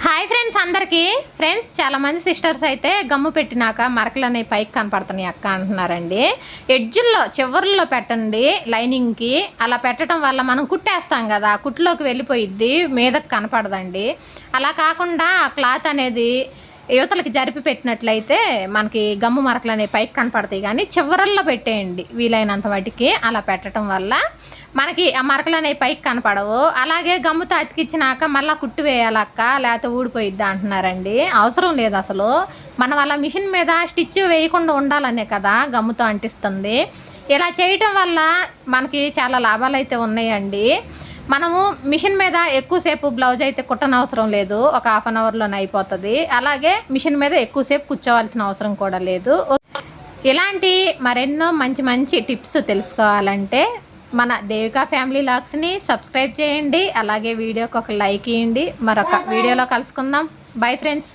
Hi friends అందరికీ చాలా మంది సిస్టర్స్ అయితే గమ్ము పెట్టినాక మరకలు అనేవి పైకి కనపడుతున్నాయి అక్క అంటున్నారండి. ఎడ్జుల్లో చివర్లో పెట్టండి లైనింగ్కి. అలా పెట్టడం వల్ల మనం కుట్టేస్తాం కదా, కుట్టులోకి వెళ్ళిపోయిద్ది, మీదకి కనపడదండి. అలా కాకుండా క్లాత్ అనేది యువతలకి జరిపి పెట్టినట్లయితే మనకి గమ్ము మరకలు అనేవి పైకి కనపడతాయి. కానీ చివరల్లో పెట్టేయండి వీలైనంత వాటికి. అలా పెట్టడం వల్ల మనకి ఆ మరకలు అనేవి పైకి కనపడవు. అలాగే గమ్ముతో అతికిచ్చినాక మళ్ళీ కుట్టు వేయాలక్క, లేకపోతే ఊడిపోయిద్ది అంటున్నారండి. అవసరం లేదు అసలు. మనం అలా మిషన్ మీద స్టిచ్ వేయకుండా ఉండాలనే కదా గమ్ముతో అంటిస్తుంది. ఇలా చేయటం వల్ల మనకి చాలా లాభాలు అయితే ఉన్నాయండి. మనము మిషన్ మీద ఎక్కువసేపు బ్లౌజ్ అయితే కుట్టనవసరం లేదు, ఒక హాఫ్ అన్ అవర్లోనే అయిపోతుంది. అలాగే మిషన్ మీద ఎక్కువసేపు కూర్చోవలసిన అవసరం కూడా లేదు. ఇలాంటి మరెన్నో మంచి మంచి టిప్స్ తెలుసుకోవాలంటే మన దేవికా ఫ్యామిలీ లాగ్స్ని సబ్స్క్రైబ్ చేయండి. అలాగే వీడియోకి ఒక లైక్ ఇవ్వండి. మరొక వీడియోలో కలుసుకుందాం. Bye friends.